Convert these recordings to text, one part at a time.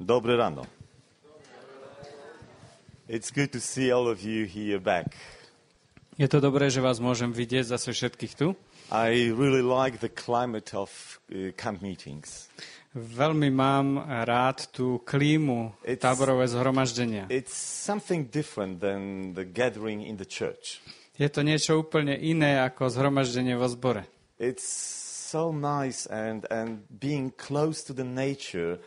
Dobré ráno. It's good to see all of you here back. Je to dobré, že vás môžem vidieť zase všetkých tu. I really like the climate of camp meetings. Veľmi mám rád tú klímu táborové zhromaždenia. It's something different than the gathering in the church. Je to niečo úplne iné ako zhromaždenie vo zbore. It's so nice and being close to the nature,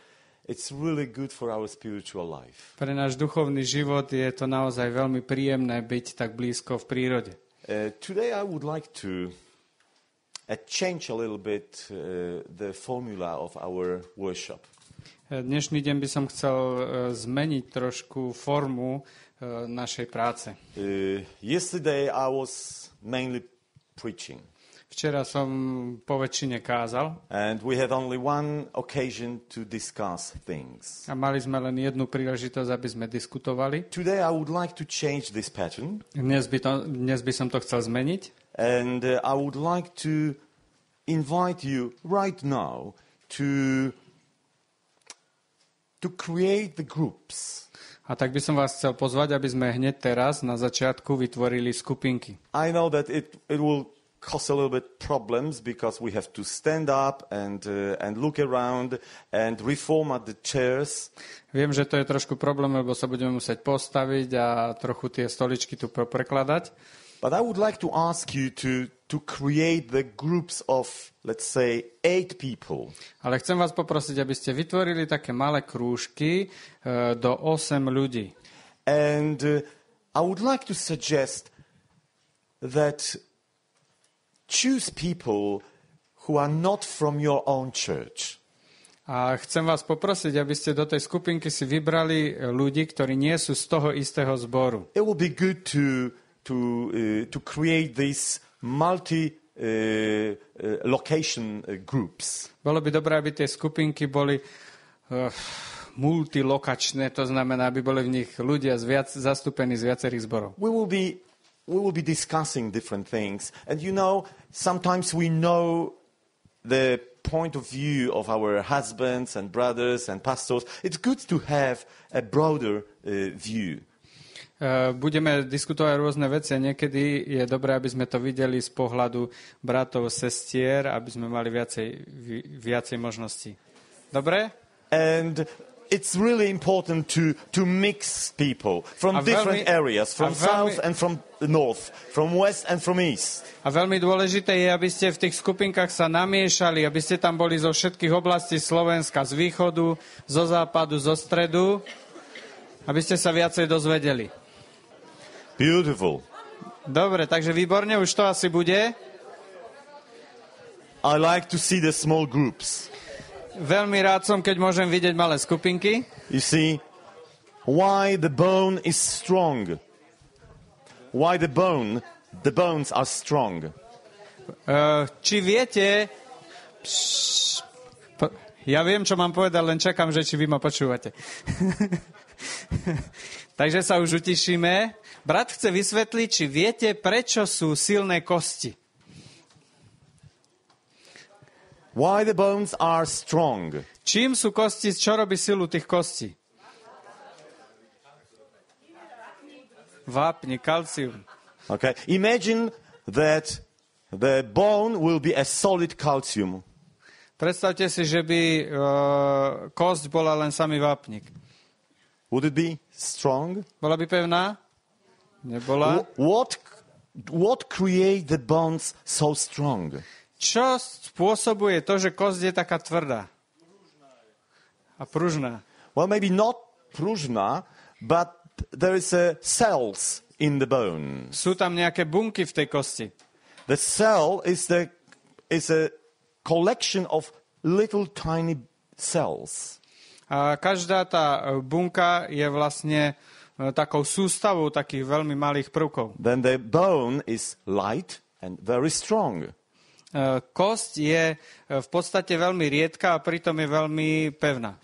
it's really good for our spiritual life. Pre náš duchovný život je to naozaj veľmi príjemné byť tak blízko v prírode. Today I would like to change a little bit the formula of our worship. Dnešný deň by som chcel zmeniť trošku formu našej práce. Yesterday I was mainly preaching. Včera som po väčšine kázal. And we had only one occasion to discuss things. A mali sme len jednu príležitosť, aby sme diskutovali. Today I would like to change this pattern. Dnes by som to chcel zmeniť. And I would like to invite you right now to create the groups. A tak by som vás chcel pozvať, aby sme hneď teraz na začiatku vytvorili skupinky. I know that it will cause a little bit problems because we have to stand up and look around and reformat the chairs. Viem, že to je trošku problém, lebo sa budeme musieť postaviť a trochu tie stoličky tu prekladať. But I would like to ask you to create the groups of, let's say, 8 people. Ale chcem vás poprosiť, aby ste vytvorili také malé krúžky do 8 ľudí. And I would like to suggest that choose people who are not from your own church. A chcem vás poprosiť, aby ste do tej skupinky si vybrali ľudí, ktorí nie sú z toho istého zboru. It will be good to create these multi-location groups. Bolo by dobré, aby tie skupinky boli multilokačné, to znamená, aby boli v nich ľudia zastúpení z viacerých zborov. We will be discussing different things. And you know, sometimes we know the point of view of our husbands and brothers and pastors. It's good to have a broader view. Budeme diskutovať rôzne veci a niekedy je dobré, aby sme to videli z pohľadu bratov, sestier, aby sme mali viacej možností. Dobre? And it's really important to mix people from different areas, from south and from north, from west and from east. A veľmi dôležité je, aby ste v tých skupinkách sa namiešali, aby ste tam boli zo všetkých oblastí Slovenska, z východu, zo západu, zo stredu, aby ste sa viacej dozvedeli. Beautiful. Dobre, takže výborne, už to asi bude. I like to see the small groups. Veľmi rád som, keď môžem vidieť malé skupinky. You see, why the bone is strong? Why the bones are strong? Či viete... Ja viem, čo mám povedať, len čakám, že či vy ma počúvate. Takže sa už utišíme. Brat chce vysvetliť, či viete, prečo sú silné kosti. Why the bones are strong? Čím sú kosti, čo robí silu tých kostí? Vápni, kalcium. Okay. Imagine that the bone will be a solid calcium. Predstavte si, že by kosť bola len samý vápnik. Would it be strong? Bola by pevná? Nebola? What create the bones so strong? Čo spôsobuje to, že kosť je taká tvrdá a pružná? Well, maybe not pružná, but there is cells in the bone. Sú tam nejaké bunky v tej kosti. The cell is a collection of little tiny cells. A každá tá bunka je vlastne takou sústavou takých veľmi malých prvkov. Then the bone is light and very strong. Kosť je v podstate veľmi riedka a pritom je veľmi pevná.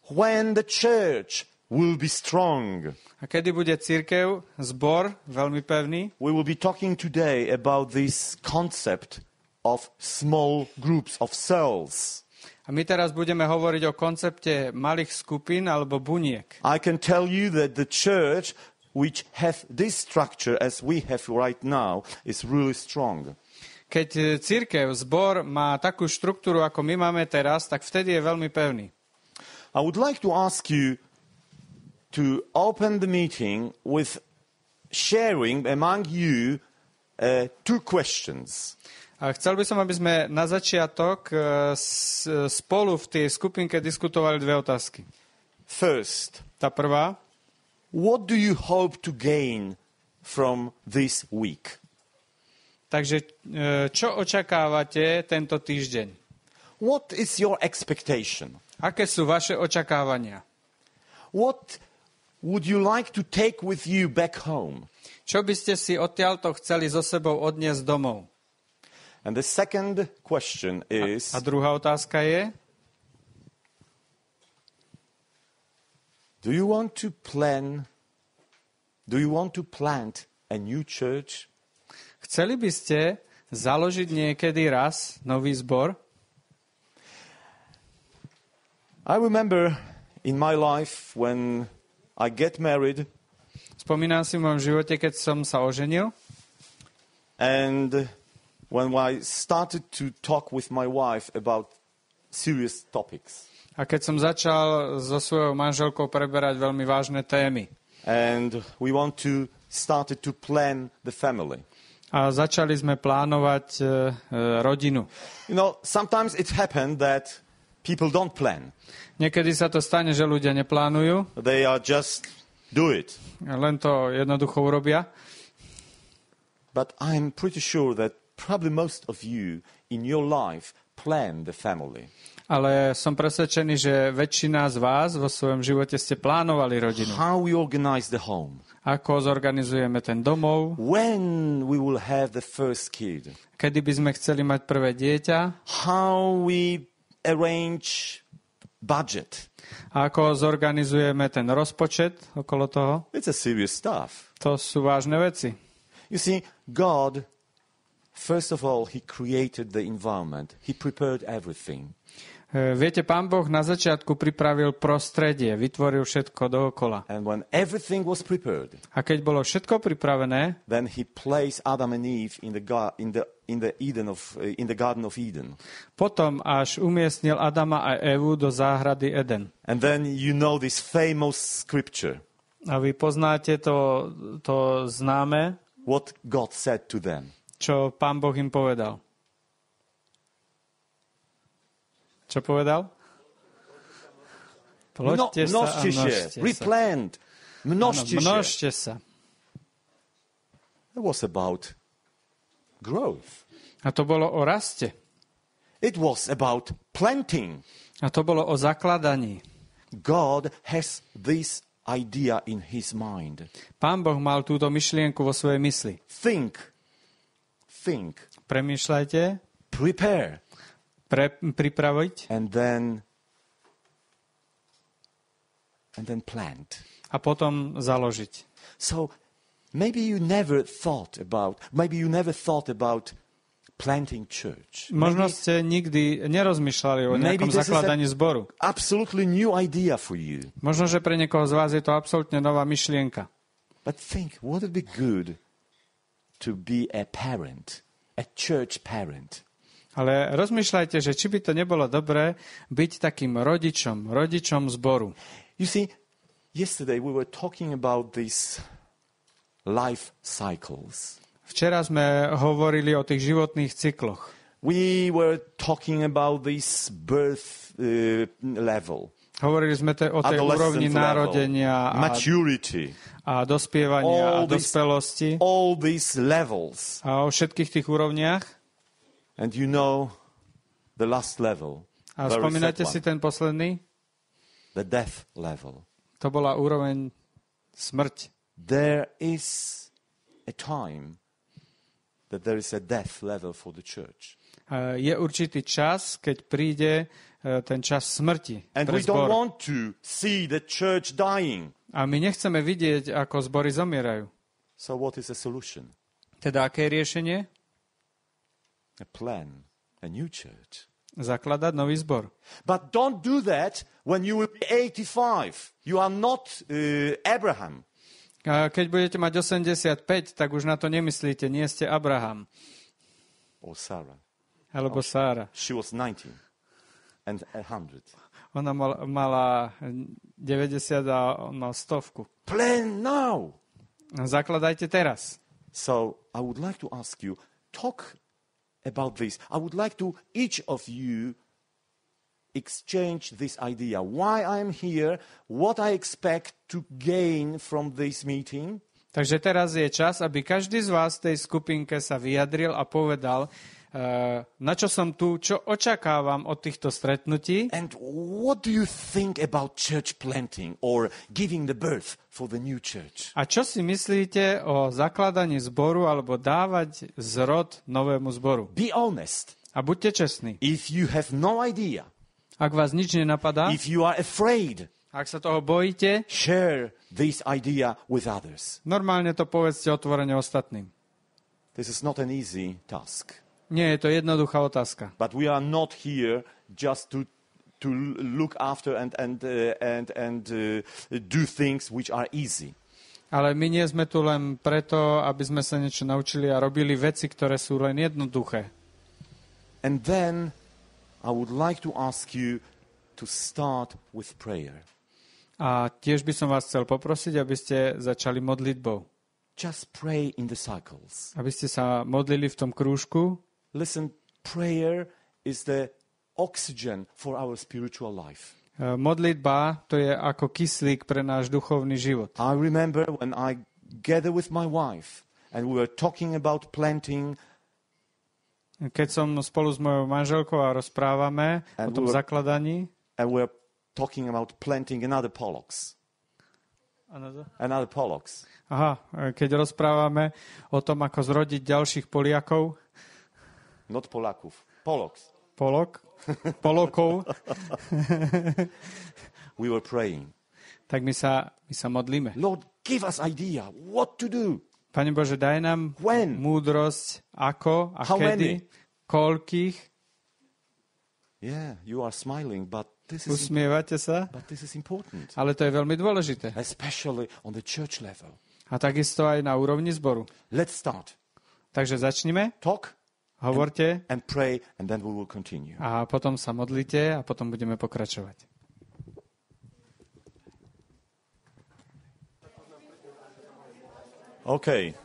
When the church will be strong. A kedy bude cirkev, zbor, veľmi pevný? We will be talking today about this concept of small groups of cells. A my teraz budeme hovoriť o koncepte malých skupín alebo buniek. I can tell you that the church which have this structure as we have right now is really strong. Keď cirkev, zbor má takú štruktúru, ako my máme teraz, tak vtedy je veľmi pevný. I would like to ask you to open the meeting with sharing among you two questions. A chcel by som, aby sme na začiatok spolu v tej skupinke diskutovali dve otázky. First, Tá prvá, what do you hope to gain from this week? takže čo očakávate tento týždeň? What is your expectation? Aké sú vaše očakávania? What would you like to take with you back home? Čo by ste si odtiaľto chceli so sebou odniesť domov? And the second question is, A druhá otázka je, do you want to plant a new church? chceli by ste založiť niekedy raz nový zbor? I remember in my life when I get married Spomínam si v mojom živote, keď som sa oženil and when I started to talk with my wife about serious topics. a keď som začal so svojou manželkou preberať veľmi vážne témy. And we started to plan the family. A začali sme plánovať rodinu. You know, sometimes it happened that people don't plan. Niekedy sa to stane, že ľudia neplánujú, They are just do it. len to jednoducho urobia. But I'm pretty sure that probably most of you in your life plan the family. Ale som presvedčený, že väčšina z vás vo svojom živote ste plánovali rodinu. How we organize the home. Ako zorganizujeme ten domov, When we will have the first kid. kedy by sme chceli mať prvé dieťa, How we arrange budget. a ako zorganizujeme ten rozpočet okolo toho. It's a serious stuff. To sú vážne veci. You see, God, first of all, He created the environment. He prepared everything. Viete, Pán Boh na začiatku pripravil prostredie, vytvoril všetko dookola. And when everything was prepared, A keď bolo všetko pripravené, then He placed Adam and Eve in the Garden of Eden. potom až umiestnil Adama a Evu do záhrady Eden. And then you know this famous scripture, A vy poznáte to známe, what God said to them. čo Pán Boh im povedal. Čo povedal? Ploďte sa a Množte množte sa. sa. Replant. Množte sa. Množte sa. It was about growth. A to bolo o raste. It was about planting. A to bolo o zakladaní. God has this idea in His mind. Pán Boh mal túto myšlienku vo svojej mysli. Think. Premýšľajte, Prepare. pripraviť And then plant. a potom založiť. So maybe you never thought about planting church. Možno ste nikdy nerozmýšľali o nejakom zakladaní zboru. Absolutely new idea for you. Možno, že pre niekoho z vás je to absolútne nová myšlienka. But think, would it be good to be a parent, a church parent? Ale rozmýšľajte, že či by to nebolo dobré byť takým rodičom zboru. You see, yesterday we were talking about these life cycles. Včera sme hovorili o tých životných cykloch. We were talking about this birth level. Hovorili sme o tej úrovni narodenia maturity, a dospievania a dospelosti. All these levels. A o všetkých tých úrovniach. And you know the last level. A spomínate si ten posledný? The death level. To bola úroveň smrť. There is a time that there is a death level for the church. Je určitý čas, keď príde ten čas smrti And pre we don't zbor. want to see the church dying. A my nechceme vidieť, ako zbory zomierajú. So what is the solution? Teda aké je riešenie? A plan, a new church. zakladať nový zbor. But don't do that when you will be 85. You are not Abraham. A keď budete mať 85, tak už na to nemyslíte, nie ste Abraham. Or Sarah. Alebo Sára. She was 90 and 100. Ona mala 90 a on mal 100. Plan now. Zakladajte teraz. So I would like to ask you, talk about this. I would like to each of you exchange this idea. Why I'm here, what I expect to gain from this meeting. Takže teraz je čas, aby každý z vás v tej skupinke sa vyjadril a povedal, na čo som tu, čo očakávam od týchto stretnutí. And what do you think about church planting or giving the birth for the new church? A čo si myslíte o zakladaní zboru alebo dávať zrod novému zboru? Be honest. A buďte čestní. If you have no idea, ak vás nič nenapadá, if you are afraid, ak sa toho bojíte, share this idea with others. normálne to povedzte otvorene ostatným. This is not an easy task. Nie je to jednoduchá otázka. But we are not here just to look after and do things which are easy. Ale my nie sme tu len preto, aby sme sa niečo naučili a robili veci, ktoré sú len jednoduché. And then I would like to ask you to start with prayer. A tiež by som vás chcel poprosiť, aby ste začali modlitbou. Just pray in the cycles. Aby ste sa modlili v tom krúžku. Listen, prayer is the oxygen for our spiritual life. Modlitba to je ako kyslík pre náš duchovný život. I remember when I gathered with my wife and we were talking about planting. Keď som spolu s mojou manželkou a rozprávame o tom zakladaní. And we were talking about planting another Polloks. Another Pollocks. Aha, keď rozprávame o tom, ako zrodiť ďalších Poliakov. Not Polaków. Pollocks. Pollok. Pollokov. We were praying. Tak my sa modlíme. Lord, give us idea what to do. Pane Bože, daj nám múdrosť, ako a How kedy, many? koľkých. Yeah, you are smiling, but this is Usmievate sa, important. ale to je veľmi dôležité. Especially on the church level. A takisto aj na úrovni zboru. Let's start. Takže začnime. Talk. Hovorte. And pray, and then we will continue. A potom sa modlite a potom budeme pokračovať. Okay.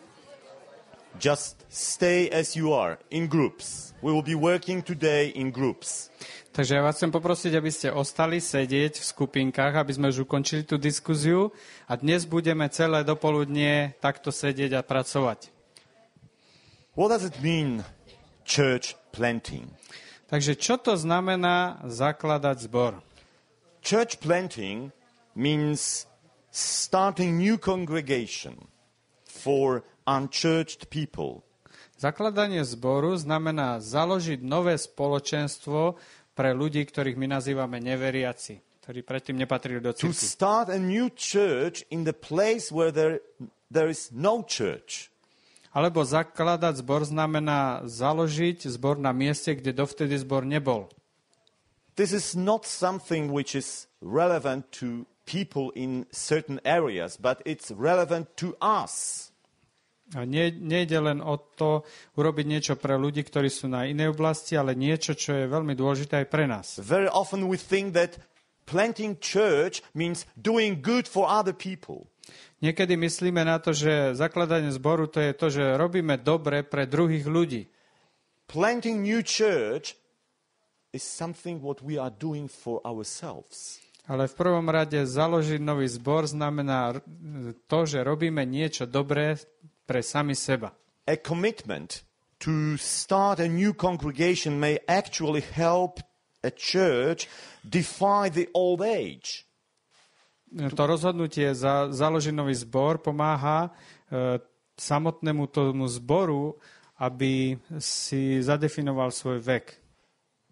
Just stay as you are, in groups. We will be working today in groups. Takže ja vás chcem poprosiť, aby ste ostali sedieť v skupinkách, aby sme už ukončili tú diskuziu a dnes budeme celé dopoludnie takto sedieť a pracovať. What does it mean, church planting? Takže čo to znamená zakladať zbor? Church planting means starting new congregation for unchurched people. Zakladanie zboru znamená založiť nové spoločenstvo pre ľudí, ktorých my nazývame neveriaci, ktorí predtým nepatrili do To cirkvi. start a new church in the place where there is no church. Alebo zakladať zbor znamená založiť zbor na mieste, kde dovtedy zbor nebol. This is not something which is relevant to people in certain areas, but it's relevant to us. A nejde len o to urobiť niečo pre ľudí, ktorí sú na inej oblasti, ale niečo, čo je veľmi dôležité aj pre nás. Very often we think that planting church means doing good for other people. Niekedy myslíme na to, že zakladanie zboru to je to, že robíme dobre pre druhých ľudí. Planting new church is something what we are doing for ourselves. Ale v prvom rade založiť nový zbor znamená to, že robíme niečo dobré pre sami seba. A commitment to start a new congregation may actually help a church defy the old age. To rozhodnutie založiť nový zbor pomáha samotnému tomu zboru, aby si zadefinoval svoj vek.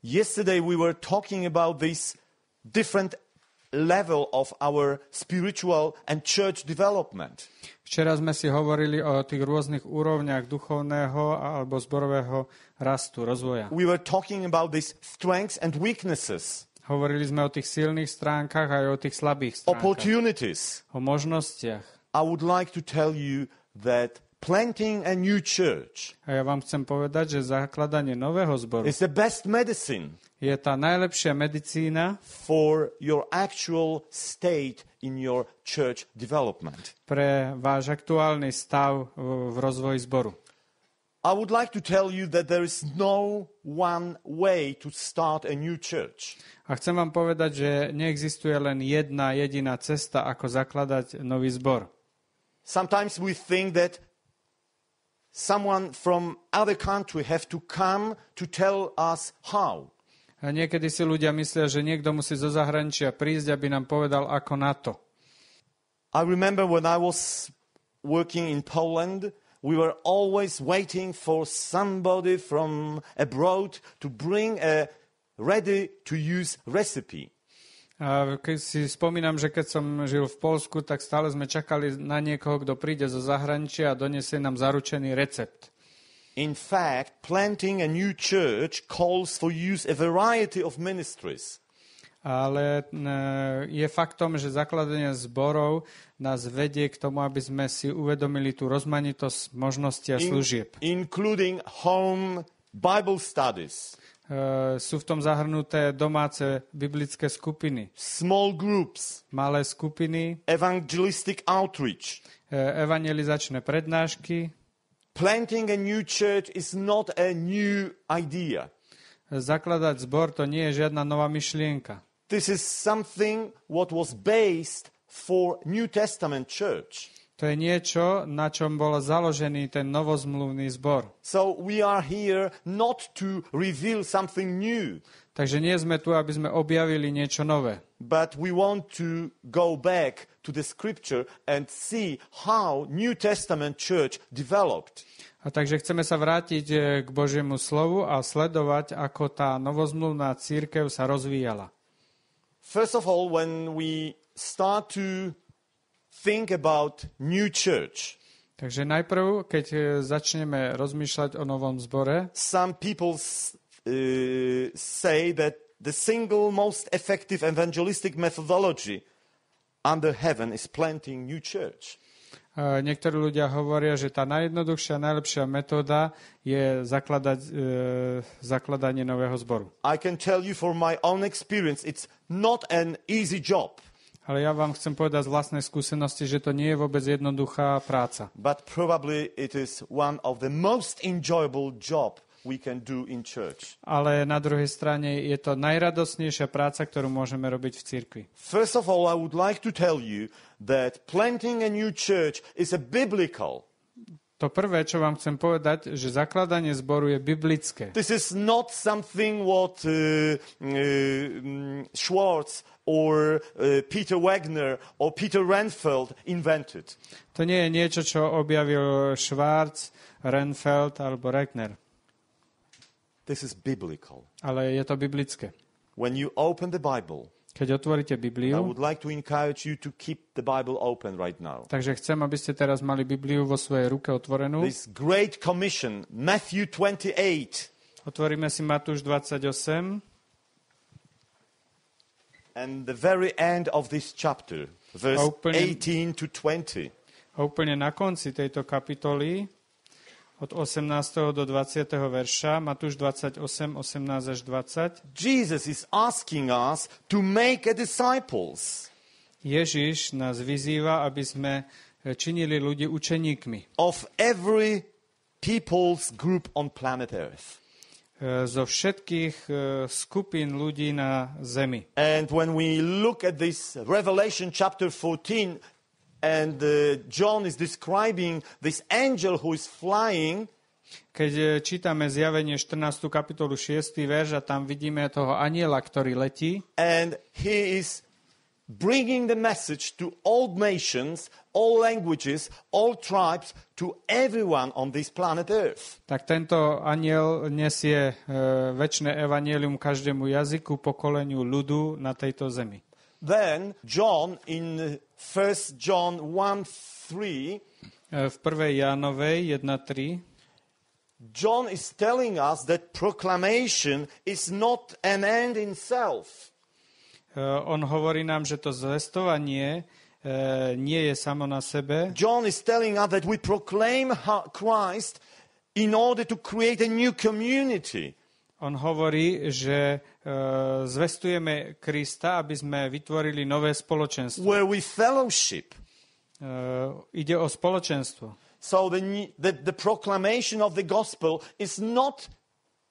Yesterday we were talking about these different level of our spiritual and church development. Včera sme si hovorili o tých rôznych úrovniach duchovného alebo zborového rastu, rozvoja. We were talking about these strengths and weaknesses, Hovorili sme o tých silných stránkach aj o tých slabých stránkach. opportunities. O možnostiach. I would like to tell you that planting a new church A ja vám chcem povedať, že zakladanie nového zboru is the best medicine je tá najlepšia medicína for your actual state in your church development. pre váš aktuálny stav v rozvoji zboru. I would like to tell you that there is no one way to start a new church. A chcem vám povedať, že neexistuje len jedna jediná cesta, ako zakladať nový zbor. Sometimes we think that someone from other country have to come to tell us how. A niekedy si ľudia myslia, že niekto musí zo zahraničia prísť, aby nám povedal, ako na to. I remember when I was working in Poland, we were always waiting for somebody from abroad to bring a ready-to-use recipe. A keď si spomínam, že keď som žil v Poľsku, tak stále sme čakali na niekoho, kto príde zo zahraničia a donesie nám zaručený recept. In fact, planting a new church calls for use a variety of ministries. Ale je faktom, že zakladanie zborov nás vedie k tomu, aby sme si uvedomili tú rozmanitosť možností a služieb. Including home Bible studies, Sú v tom zahrnuté domáce biblické skupiny, small groups, malé skupiny, evangelistic outreach. evangelizačné prednášky. Planting a new church is not a new idea. Zakladať zbor to nie je žiadna nová myšlienka. This is something what was based for New Testament church. To je niečo, na čom bol založený ten novozmluvný zbor. So we are here not to reveal something new, Takže nie sme tu, aby sme objavili niečo nové. but we want to go back to the scripture and see how New Testament church developed. A takže chceme sa vrátiť k Božiemu slovu a sledovať, ako tá novozmluvná cirkev sa rozvíjala. First of all, when we start to think about new church, Takže najprv, keď začneme rozmýšľať o novom zbore, some people say that the single most effective evangelistic methodology under heaven is planting new church. niektorí ľudia hovoria, že tá najjednoduchšia, najlepšia metóda je zakladanie nového zboru. I can tell you from my own experience, it's not an easy job. Ale ja vám chcem povedať z vlastnej skúsenosti, že to nie je vôbec jednoduchá práca. But probably it is one of the most enjoyable job we can do in church. Ale na druhej strane je to najradosnejšia práca, ktorú môžeme robiť v cirkvi. First of all, I would like to tell you that planting a new church is a biblical. To prvé, čo vám chcem povedať, že zakladanie zboru je biblické. This is not something what Schwartz or Peter Wagner or Peter Renfeld invented. To nie je niečo, čo objavil Schwartz, Renfeld alebo Regner. This is biblical. Ale je to biblické. When you open the Bible, Keď otvoríte I Bibliu, would like to encourage you to keep the Bible open right now. takže chcem, aby ste teraz mali Bibliu vo svojej ruke otvorenú. This great commission, Matthew 28. Otvoríme si Matúš 28 And the very end of this chapter, verse 18 to 20. a úplne na konci tejto kapitoly od 18. do 20. verša, Matúš 28, 18 až 20. Jesus is asking us to make a disciples Ježiš nás vyzýva, aby sme činili ľudí učeníkmi of every people's group on planet Earth. Zo všetkých skupín ľudí na zemi. And when we look at this Revelation chapter 14, and John is describing this angel who is flying, Keď čítame Zjavenie 14. kapitolu 6. verš a tam vidíme toho anjela, ktorý letí, and he is bringing the message to all nations, all languages, all tribes, to everyone on this planet Earth. tak tento anjel nesie večné evanjelium každému jazyku, pokoleniu, ľudu na tejto zemi. then John in 1 John 1:3 v 1. Jánovej 1:3 John is telling us that proclamation is not an end in self. On hovorí nám, že to zvestovanie nie je samo na sebe. John is telling us that we proclaim Christ in order to create a new community. On hovorí, že zvestujeme Krista, aby sme vytvorili nové spoločenstvo. Where we fellowship. Ide o spoločenstvo. So the proclamation of the gospel is not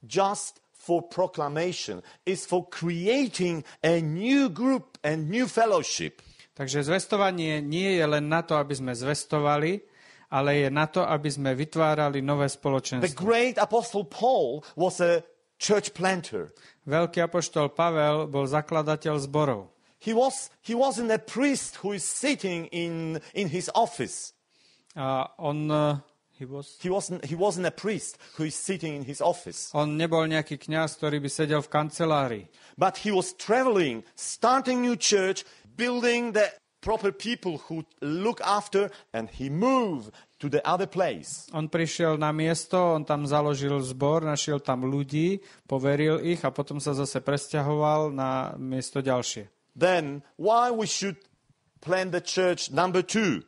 just for proclamation, it's for creating a new group and new fellowship. Takže zvestovanie nie je len na to, aby sme zvestovali, ale je na to, aby sme vytvárali nové spoločenstvo. The great apostle Paul was a church planter. Veľký apoštol Pavel bol zakladateľ zborov. He wasn't a priest who is sitting in his office. A He wasn't a priest who is sitting in his office. On nebol nejaký kňaz, ktorý by sedel v kancelárii. But he was traveling, starting new church, building the proper people who look after, and he moved to the other place. On prišiel na miesto, on tam založil zbor, našiel tam ľudí, poveril ich a potom sa zase presťahoval na miesto ďalšie. Then why we should plant the church number 2?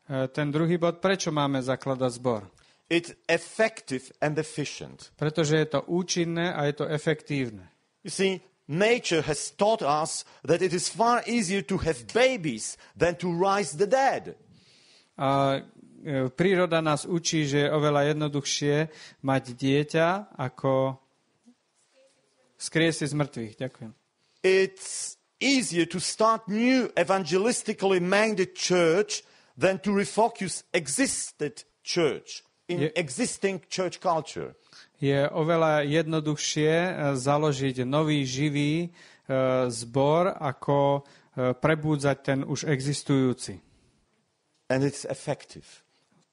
Ten druhý bod, prečo máme zakladať zbor? It's effective and efficient. Pretože je to účinné a je to efektívne. You see, nature has taught us that it is far easier to have babies than to raise the dead. A príroda nás učí, že je oveľa jednoduchšie mať dieťa, ako skriesiť z mŕtvych. Ďakujem. It's easier to start new evangelistically minded church than to refocus existing church in existing church culture. Je oveľa jednoduchšie založiť nový živý zbor, ako prebúdzať ten už existujúci. And it's effective.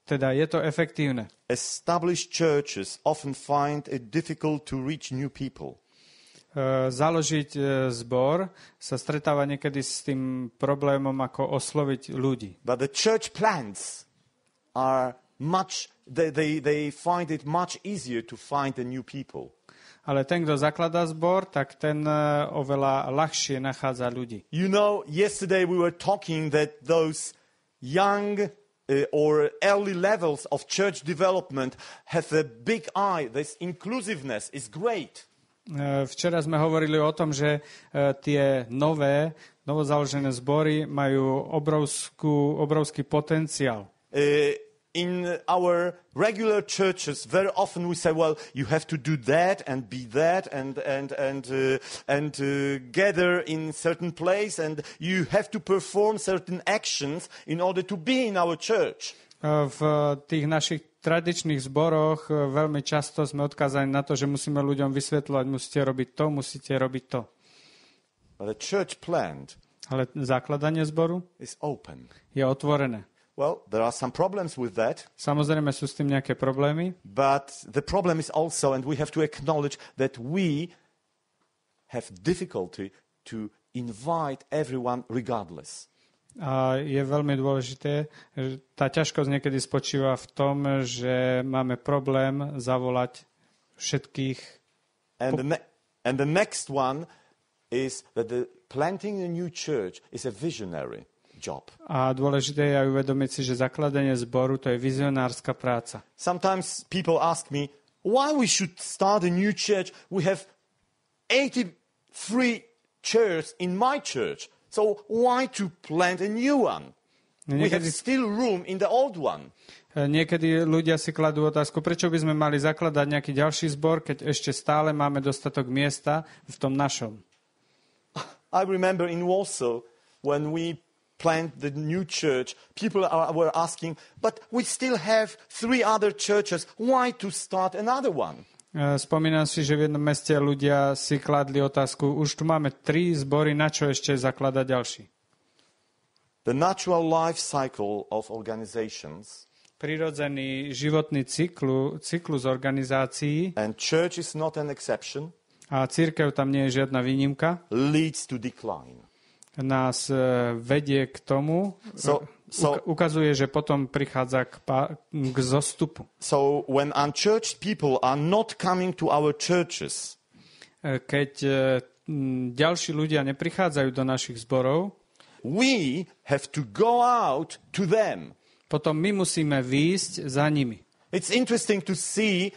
Teda je to efektívne. Established churches often find it difficult to reach new people. Založiť zbor sa stretáva niekedy s tým problémom, ako osloviť ľudí. But the church plants are they find it much easier to find the new people. Ale ten, kto zakladá zbor, tak ten oveľa ľahšie nachádza ľudí. You know, yesterday we were talking that those young or early levels of church development have a big eye. This inclusiveness is great. Včera sme hovorili o tom, že tie novozaložené zbory majú obrovský potenciál. In our regular churches, very often we say, well, you have to do that and be that and gather in certain place and you have to perform certain actions in order to be in our church. V tých našich tradičných zboroch veľmi často sme odkázaní na to, že musíme ľuďom vysvetľovať, musíte robiť to. But the church plant Ale zakladanie zboru is open. je otvorené. Well, there are some problems with that. Samozrejme sú s tým nejaké problémy. But the problem is also, and we have to acknowledge that we have difficulty to invite everyone regardless. A je veľmi dôležité, že tá ťažkosť niekedy spočíva v tom, že máme problém zavolať všetkých. And the next one is that the planting a new church is a visionary job. A dôležité je aj uvedomiť si, že zakladanie zboru to je vizionárska práca. Sometimes people ask me, why we should start a new church? We have 83 churches in my church. So why to plant a new one? We have still room in the old one. Niekedy ľudia si kladú otázku, prečo by sme mali zakladať nejaký ďalší zbor, keď ešte stále máme dostatok miesta v tom našom. I remember in Warsaw, when we plant the new church, people were asking, but we still have 3 other churches. Why to start another one? Spomínam si, že v jednom meste ľudia si kladli otázku, už tu máme 3 zbory, na čo ešte zakladať ďalší? The natural life cycle of organizations, prirodzený životný cyklus organizácií, and church is not an exception, a cirkev tam nie je žiadna výnimka, leads to decline. nás vedie k tomu, ukazuje, že potom prichádza k zostupu. So when unchurched people are not coming to our churches, keď ďalší ľudia neprichádzajú do našich zborov, we have to go out to them. Potom my musíme výjsť za nimi. It's interesting to see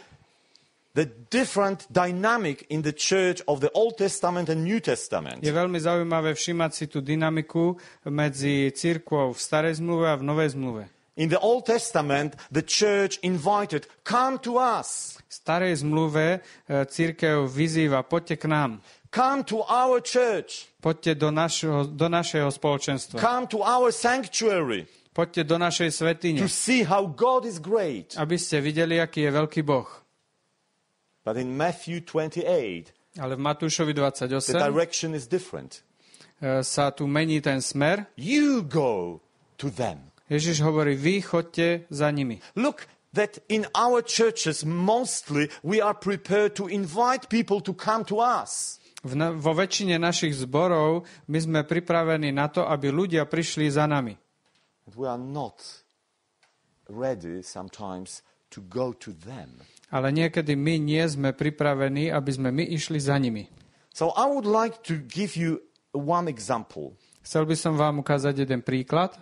the different dynamic in the church of the Old Testament and New Testament. Je veľmi zaujímavé všímať si tú dynamiku medzi cirkvou v Starej zmluve a v Novej zmluve. In the Old Testament, the church invited, come to us. V Starej zmluve cirkev vyzýva, poďte k nám. Come to our church. Poďte do našeho spoločenstva. Come to our sanctuary. Poďte do našej svätyne. To see how God is great. Aby ste videli, aký je veľký Boh. But in Matthew 28, ale v Matúšovi 28 the direction is different. Sa tu mení ten smer. You go to them. Ježiš hovorí, vy choďte za nimi. Look that in our churches mostly we are prepared to invite people to come to us. Vo väčšine našich zborov my sme pripravení na to, aby ľudia prišli za nami. We are not ready sometimes to go to them. Ale niekedy my nie sme pripravení, aby sme my išli za nimi. So I would like to give you one example. Chcel by som vám ukázať jeden príklad.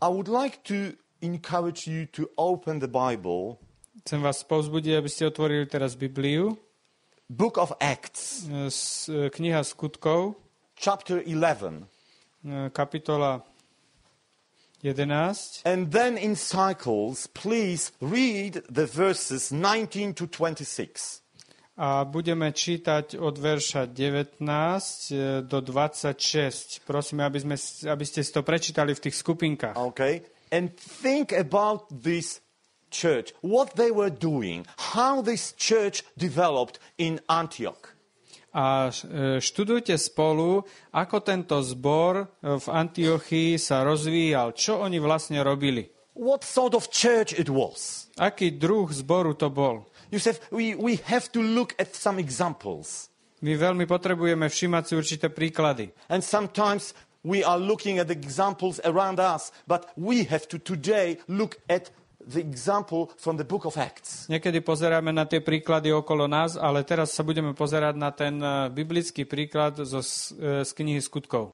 I would like to encourage you to open the Bible. Chcem vás povzbudiť, aby ste otvorili teraz Bibliu. Book of Acts. Kniha skutkov. Chapter 11. Kapitola 11. And then in cycles, please read the verses 19 to 26. A budeme čítať od verša 19 do 26. Prosím, aby ste si to prečítali v tých skupinkách. Okay. And think about this church, what they were doing, how this church developed in Antioch. A študujte spolu, ako tento zbor v Antiochii sa rozvíjal. Čo oni vlastne robili? What sort of church it was? Aký druh zboru to bol? You said we have to look at some examples. My veľmi potrebujeme všímať si určité príklady. And sometimes we are looking at the examples around us, but we have to today look at the example from the book of Acts. Niekedy pozeráme na tie príklady okolo nás, ale teraz sa budeme pozerať na ten biblický príklad z knihy skutkov.